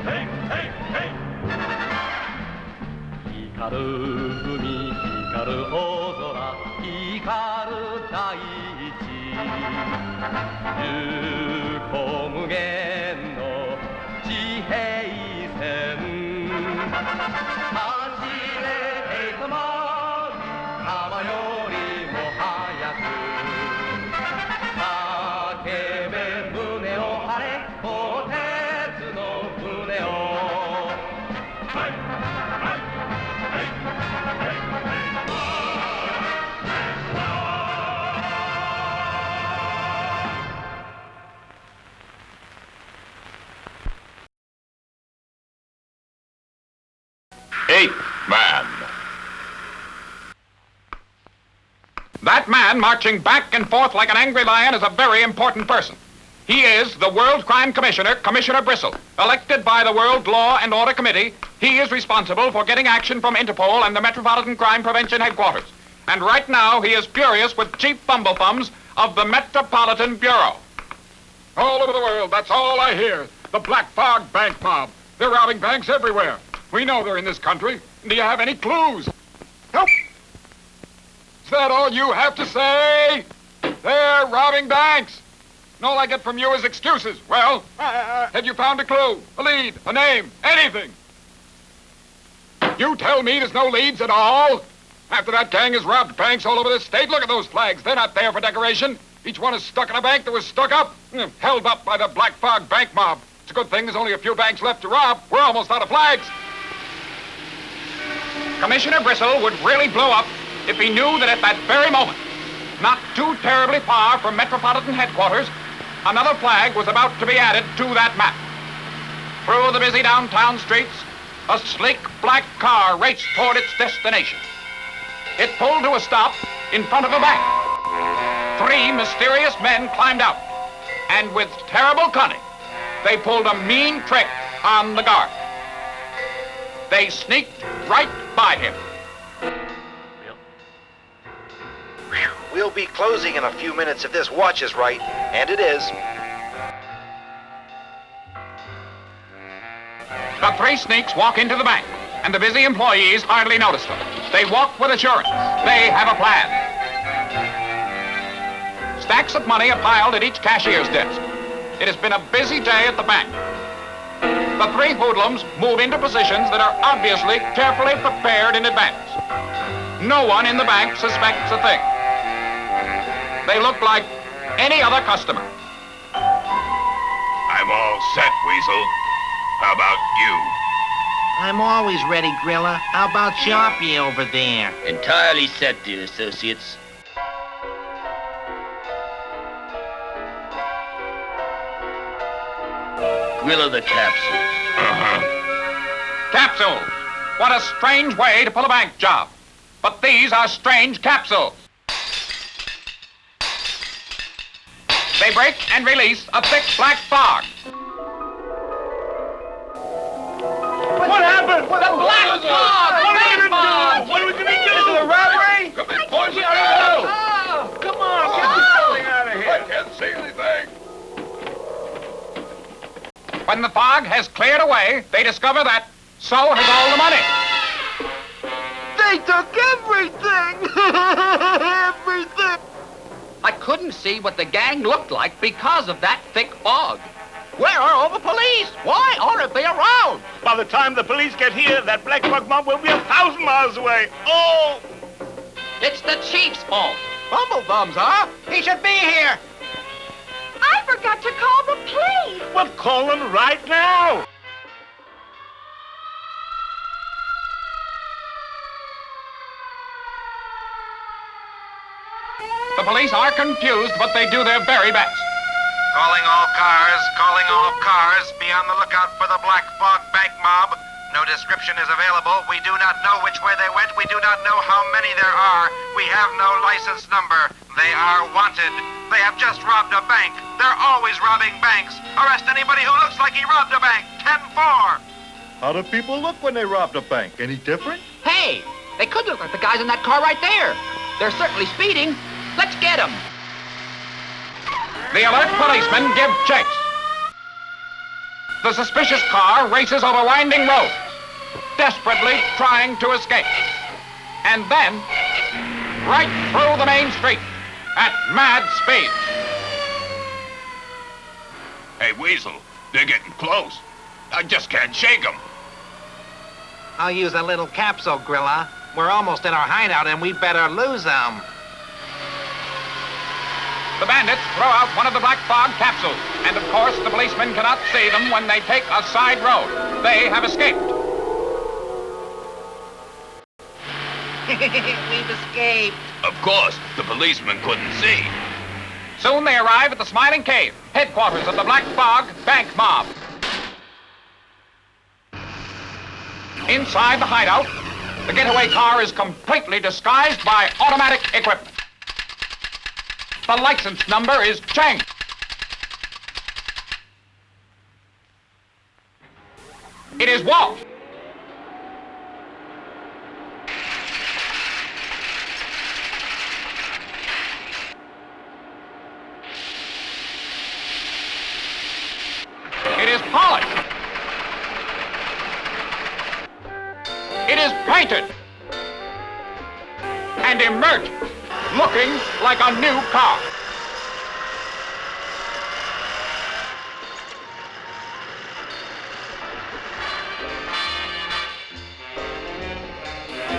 hey, hey, hey. 光る海、光る大空、光る大地。有効無限の地平線。走れエイトマン、川よりも速く。叫べ胸を張れ、鋼鉄の船を。はいはい。Eighth man. That man marching back and forth like an angry lion is a very important person. He is the World Crime Commissioner, Commissioner Bristle. Elected by the World Law and Order Committee, he is responsible for getting action from Interpol and the Metropolitan Crime Prevention Headquarters. And right now, he is furious with Chief Bumblethums of the Metropolitan Bureau. All over the world, that's all I hear. The Black Fog bank mob. They're robbing banks everywhere. We know they're in this country. Do you have any clues? Help! Is that all you have to say? They're robbing banks. And all I get from you is excuses. Well, have you found a clue, a lead, a name, anything? You tell me there's no leads at all? After that gang has robbed banks all over this state, look at those flags. They're not there for decoration. Each one is stuck in a bank that was stuck up, held up by the Black Fog bank mob. It's a good thing there's only a few banks left to rob. We're almost out of flags. Commissioner Bristle would really blow up if he knew that at that very moment, not too terribly far from Metropolitan Headquarters, another flag was about to be added to that map. Through the busy downtown streets, a sleek black car raced toward its destination. It pulled to a stop in front of a bank. Three mysterious men climbed out, and with terrible cunning, they pulled a mean trick on the guard. They sneaked right by him. We'll be closing in a few minutes if this watch is right, and it is. The three sneaks walk into the bank, and the busy employees hardly notice them. They walk with assurance. They have a plan. Stacks of money are piled at each cashier's desk. It has been a busy day at the bank. The three hoodlums move into positions that are obviously carefully prepared in advance. No one in the bank suspects a thing. They look like any other customer. I'm all set, Weasel. How about you? I'm always ready, Grilla. How about Sharpie over there? Entirely set, dear associates. Grilla the capsules. Capsules. What a strange way to pull a bank job. But these are strange capsules. They break and release a thick black fog. What happened? The black fog! What are we gonna do? What are we gonna do? Is it a robbery? Come in, boys. Oh, come on, get this building out of I here. can't see anything. When the fog has cleared away, they discover that so has all the money. They took everything! Everything! I couldn't see what the gang looked like because of that thick fog. Where are all the police? Why aren't they around? By the time the police get here, that Black Bug mob will be 1,000 miles away. Oh! It's the chief's fault. Bumblethums, huh? He should be here. I forgot to call the police. Well, call them right now. The police are confused, but they do their very best. Calling all cars, be on the lookout for the Black Fog bank mob. No description is available. We do not know which way they went. We do not know how many there are. We have no license number. They are wanted. They have just robbed a bank. They're always robbing banks. Arrest anybody who looks like he robbed a bank. 10-4. How do people look when they robbed a bank? Any different? Hey, they could look like the guys in that car right there. They're certainly speeding. Let's get them. The alert policemen give chase. the suspicious car races over winding roads, desperately trying to escape. And then, right through the main street at mad speed. Hey, Weasel, they're getting close. I just can't shake them. I'll use a little capsule, Grilla. We're almost in our hideout and we better lose them. The bandits throw out one of the black fog capsules, and of course the policemen cannot see them when they take a side road. They have escaped. We've escaped. Of course, the policeman couldn't see. Soon they arrive at the Smiling Cave, headquarters of the Black Fog bank mob. Inside the hideout, the getaway car is completely disguised by automatic equipment. The license number is Chang. It is Walt. It is polished. It is painted and emergent, looking like a new car.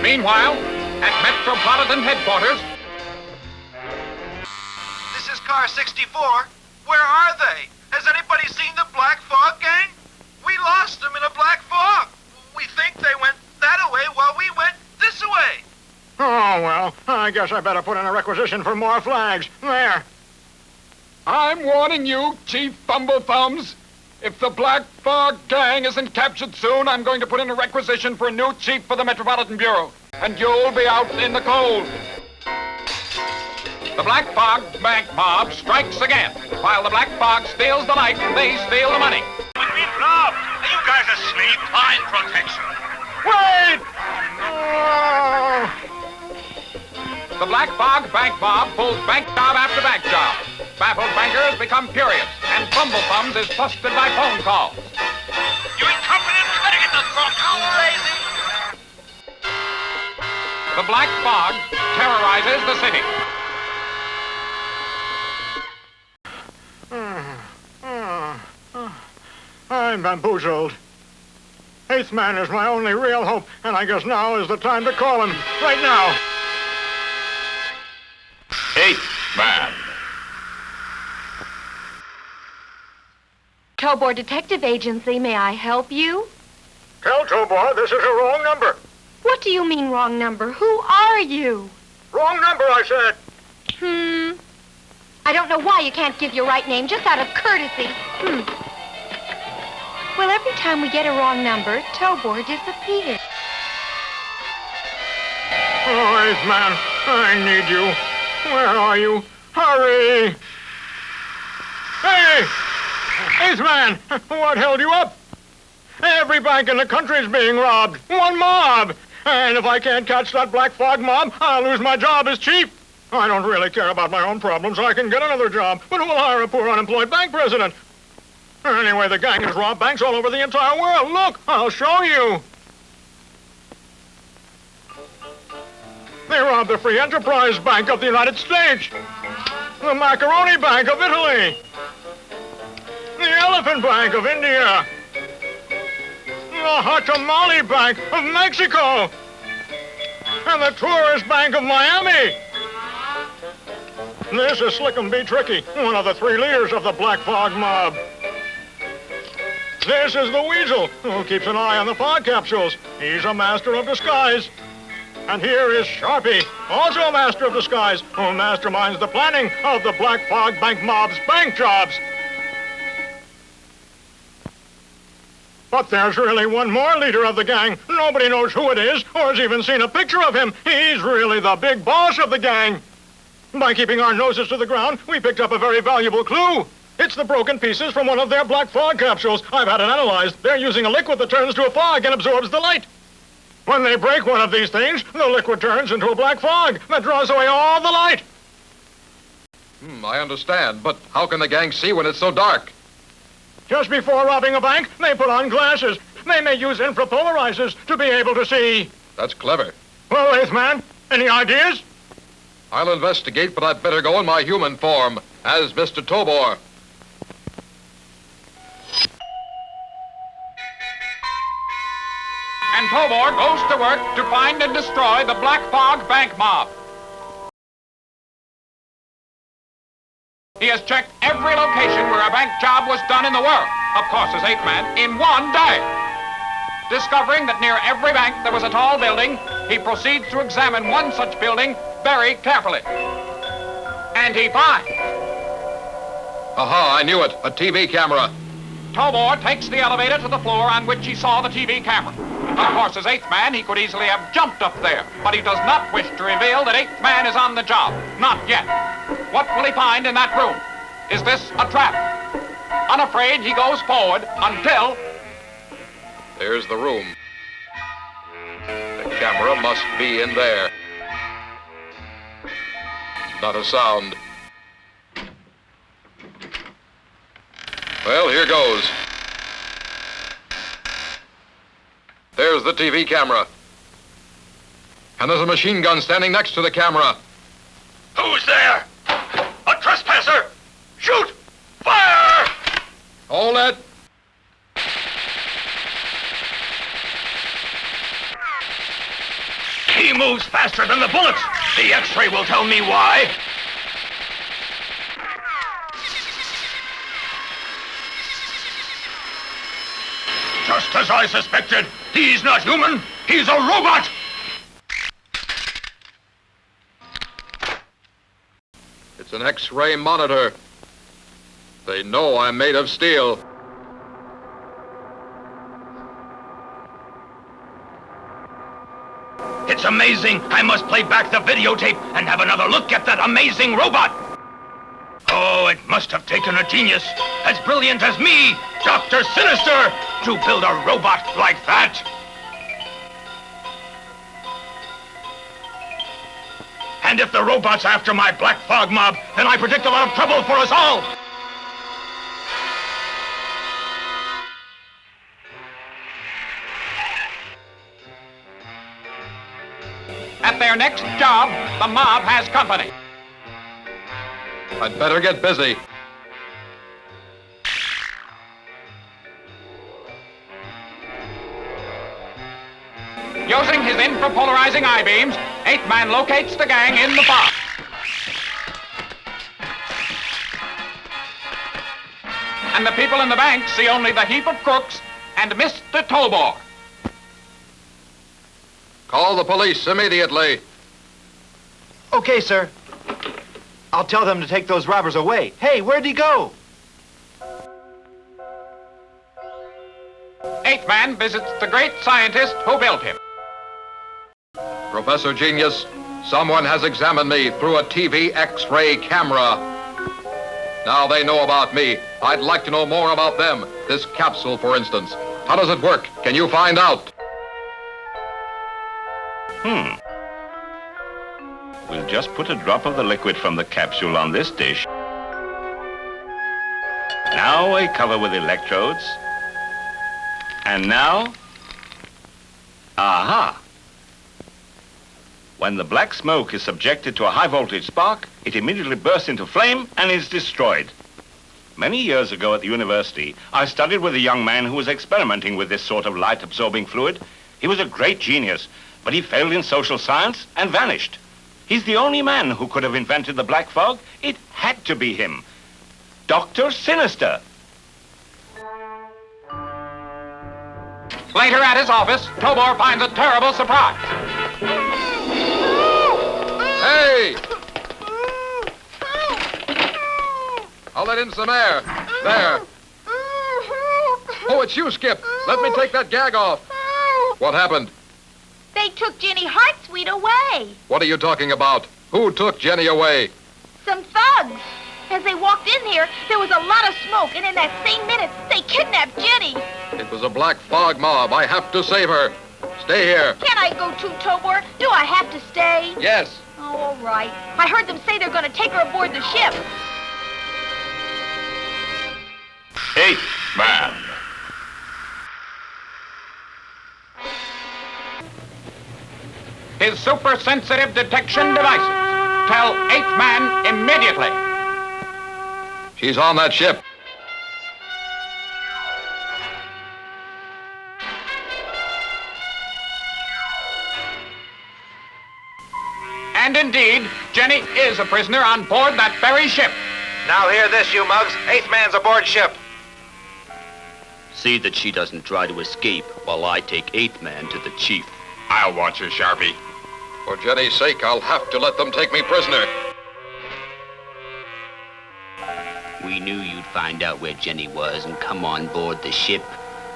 Meanwhile, at Metropolitan headquarters, This is car 64. Where are they? Has anybody seen the Black Fog gang? We lost them in a black fog. We think they went that way while we went this way. Oh, well, I guess I better put in a requisition for more flags. There. I'm warning you, Chief Fumble-Thumbs. If the Black Fog gang isn't captured soon, I'm going to put in a requisition for a new chief for the Metropolitan Bureau. And you'll be out in the cold. the Black Fog bank mob strikes again. While the Black Fog steals the light, they steal the money. We've been robbed. Are you guys asleep? Fine protection. Wait! The Black Fog bank mob pulls bank job after bank job. Baffled bankers become furious, and Fumble-Thumbs is busted by phone calls. You incompetent! Better get the phone call crazy! The Black Fog terrorizes the city. I'm bamboozled. Eighth Man is my only real hope, and I guess now is the time to call him. Right now. Eighth Man. Tobor Detective Agency, may I help you? Tell Tobor this is a wrong number. What do you mean, wrong number? Who are you? Wrong number, I said. I don't know why you can't give your right name, just out of courtesy. Well, every time we get a wrong number, Tobor disappears. Oh, Eighth Man, I need you. Where are you? Hurry! Hey! Eighth Man, what held you up? Every bank in the country is being robbed. One mob. And if I can't catch that Black Fog mob, I'll lose my job as chief. I don't really care about my own problems. I can get another job. But who will hire a poor unemployed bank president? Anyway, the gang has robbed banks all over the entire world. Look, I'll show you. They robbed the Free Enterprise Bank of the United States, the Macaroni Bank of Italy, the Elephant Bank of India, the Hatamali Bank of Mexico, and the Tourist Bank of Miami. This is Slickum B. Tricky, one of the three leaders of the Black Fog mob. This is the Weasel, who keeps an eye on the fog capsules. He's a master of disguise. And here is Sharpie, also a master of disguise, who masterminds the planning of the Black Fog bank mob's bank jobs. But there's really one more leader of the gang. Nobody knows who it is or has even seen a picture of him. He's really the big boss of the gang. By keeping our noses to the ground, we picked up a very valuable clue. It's the broken pieces from one of their Black Fog capsules. I've had it analyzed. They're using a liquid that turns to a fog and absorbs the light. When they break one of these things, the liquid turns into a black fog that draws away all the light. I understand, but how can the gang see when it's so dark? Just before robbing a bank, they put on glasses. They may use infrapolarizers to be able to see. That's clever. Well, eighth man, any ideas? I'll investigate, but I'd better go in my human form as Mr. Tobor. And Tobor goes to work to find and destroy the Black Fog bank mob. He has checked every location where a bank job was done in the world, of course as eighth man, in one day. Discovering that near every bank there was a tall building, he proceeds to examine one such building very carefully. And he finds... Aha, I knew it. A TV camera. Tobor takes the elevator to the floor on which he saw the TV camera. Of course, as eighth man, he could easily have jumped up there, but he does not wish to reveal that eighth man is on the job. Not yet. What will he find in that room? Is this a trap? Unafraid, he goes forward until... There's the room. The camera must be in there. Not a sound. Well, here goes. There's the TV camera. And there's a machine gun standing next to the camera. Who's there? A trespasser! Shoot! Fire! Hold it. He moves faster than the bullets. The X-ray will tell me why. Just as I suspected, he's not human. He's a robot. It's an X-ray monitor. They know I'm made of steel. It's amazing. I must play back the videotape and have another look at that amazing robot. Oh, it must have taken a genius as brilliant as me, Dr. Sinister, to build a robot like that. And if the robot's after my Black Fog mob, then I predict a lot of trouble for us all. At their next job, the mob has company. I'd better get busy. Using his infrapolarizing I-beams, eighth man locates the gang in the fog. And the people in the bank see only the heap of crooks and Mr. Tobor. Call the police immediately. Okay, sir. I'll tell them to take those robbers away. Hey, where'd he go? Eighth man visits the great scientist who built him. Professor Genius, someone has examined me through a TV X-ray camera. Now they know about me. I'd like to know more about them. This capsule, for instance. How does it work? Can you find out? We'll just put a drop of the liquid from the capsule on this dish. Now we cover with electrodes. And now... Aha! When the black smoke is subjected to a high voltage spark, it immediately bursts into flame and is destroyed. Many years ago at the university, I studied with a young man who was experimenting with this sort of light-absorbing fluid. He was a great genius, but he failed in social science and vanished. He's the only man who could have invented the black fog. It had to be him. Dr. Sinister. Later at his office, Tobor finds a terrible surprise. Hey! I'll let in some air. There. Oh, it's you, Skip. Let me take that gag off. What happened? They took Jenny Heartsweet away. What are you talking about? Who took Jenny away? Some thugs. As they walked in here, there was a lot of smoke, and in that same minute, they kidnapped Jenny. It was a black fog mob. I have to save her. Stay here. Can I go too, Tobor? Do I have to stay? Yes. Oh, all right. I heard them say they're going to take her aboard the ship. Hey, Man. His super-sensitive detection devices tell 8th Man immediately. She's on that ship. And indeed, Jenny is a prisoner on board that very ship. Now hear this, you mugs. 8th Man's aboard ship. See that she doesn't try to escape while I take 8th Man to the chief. I'll watch her, Sharpie. For Jenny's sake, I'll have to let them take me prisoner. We knew you'd find out where Jenny was and come on board the ship.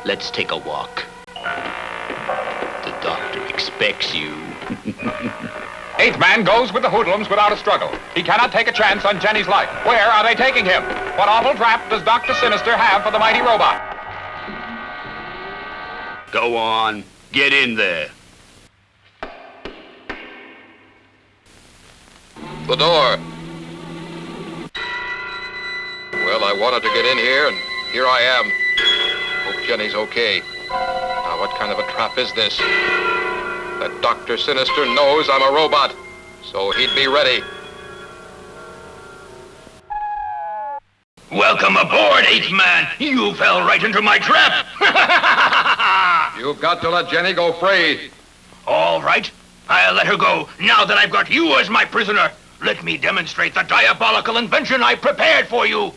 Let's take a walk. The doctor expects you. 8th Man goes with the hoodlums without a struggle. He cannot take a chance on Jenny's life. Where are they taking him? What awful trap does Dr. Sinister have for the mighty robot? Go on. Get in there. The door. Well, I wanted to get in here, and here I am. Hope Jenny's okay. Now, what kind of a trap is this? That Dr. Sinister knows I'm a robot, so he'd be ready. Welcome aboard, 8th Man. You fell right into my trap. You've got to let Jenny go free. All right. I'll let her go now that I've got you as my prisoner. Let me demonstrate the diabolical invention I prepared for you.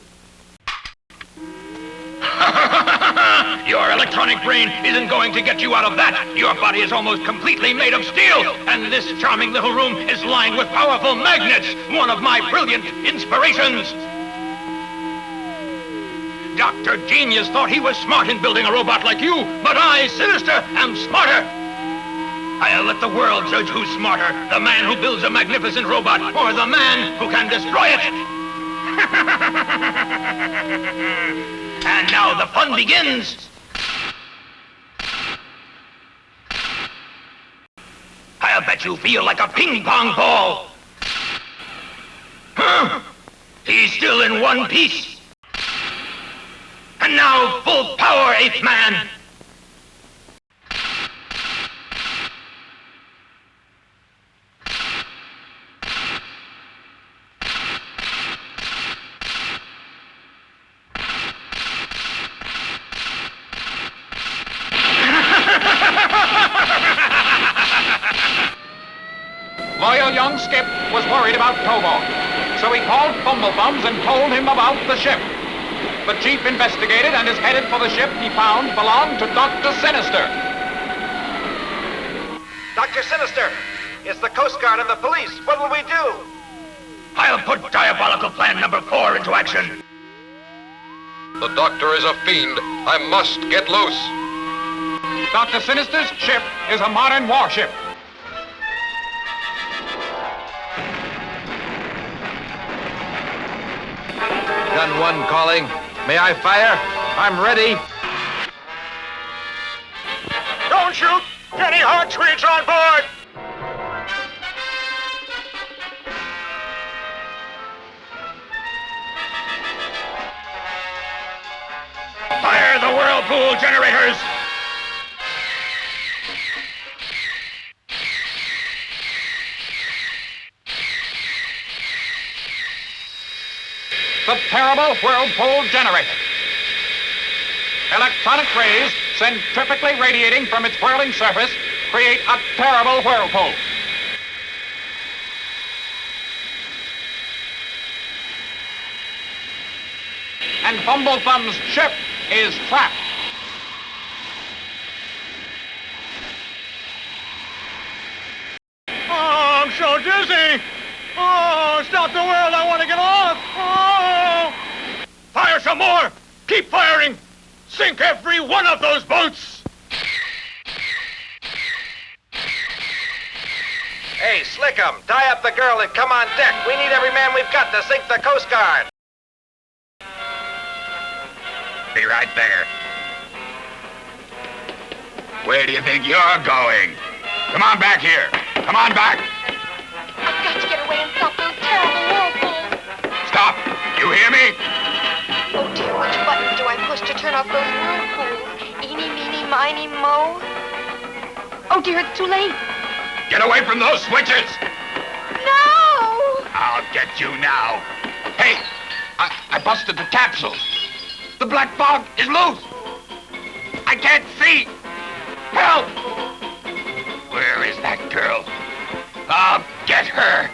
Your electronic brain isn't going to get you out of that. Your body is almost completely made of steel, and this charming little room is lined with powerful magnets, one of my brilliant inspirations. Dr. Genius thought he was smart in building a robot like you, but I, Sinister, am smarter. I'll let the world judge who's smarter, the man who builds a magnificent robot, or the man who can destroy it. And now the fun begins. I'll bet you feel like a ping-pong ball. Huh? He's still in one piece. And now, full power, 8th Man. Loyal young Skip was worried about Tobor, so he called Bumblebums and told him about the ship. The chief investigated, and is headed for the ship he found belonged to Dr. Sinister. Dr. Sinister, it's the Coast Guard and the police. What will we do? I'll put diabolical plan number 4 into action. The doctor is a fiend. I must get loose. Dr. Sinister's ship is a modern warship. Gun 1 calling. May I fire? I'm ready. Don't shoot! Jenny Hawksweet's on board! Fire the whirlpool generators! The terrible whirlpool generator. Electronic rays, centrifugally radiating from its whirling surface, create a terrible whirlpool. And Bumblebum's ship is trapped. Oh, I'm so dizzy! Oh, stop the world! I want to get off! Oh! Fire some more! Keep firing! Sink every one of those boats! Hey, Slickum, tie up the girl and come on deck. We need every man we've got to sink the Coast Guard. Be right there. Where do you think you're going? Come on back here. Come on back. I've got to get away and stop those terrible whirlpools. Stop. You hear me? Oh, dear, which button do I push to turn turn off those whirlpools. Eeny, meeny, miny, mo. Oh, dear, it's too late. Get away from those switches! No! I'll get you now. Hey, I busted the capsule. The black fog is loose. I can't see. Help! Where is that girl? I'll get her.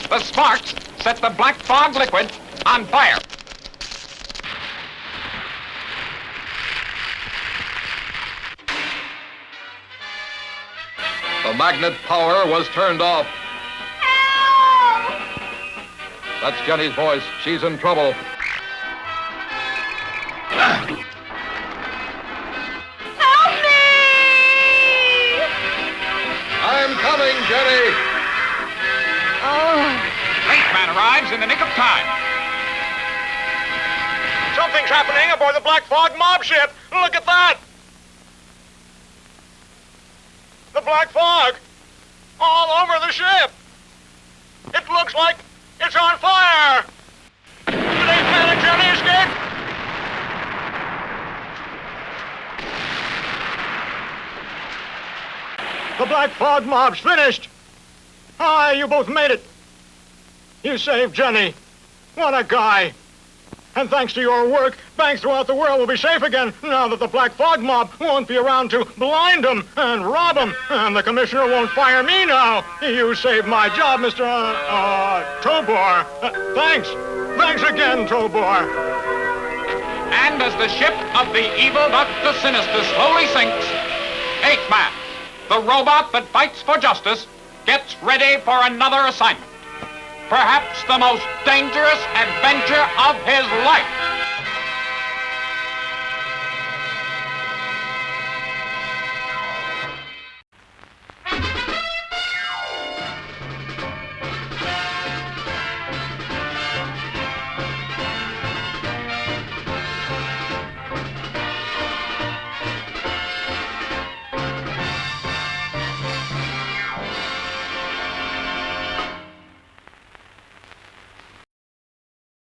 The sparks set the black fog liquid on fire. The magnet power was turned off. Help! That's Jenny's voice. She's in trouble. Help me! I'm coming, Jenny. Oh. Paintman arrives in the nick of time. Something's happening aboard the Black Fog mob ship. Look at that. The black fog all over the ship. It looks like it's on fire. Did Apeman and Jenny escape? The black fog mob's finished. Ah, you both made it. You saved Jenny. What a guy. And thanks to your work, banks throughout the world will be safe again now that the Black Fog mob won't be around to blind them and rob them. And the commissioner won't fire me now. You saved my job, Mr. Tobor. Thanks. Thanks again, Tobor. And as the ship of the evil Dr. Sinister slowly sinks, Apeman, the robot that fights for justice, gets ready for another assignment. Perhaps the most dangerous adventure of his life.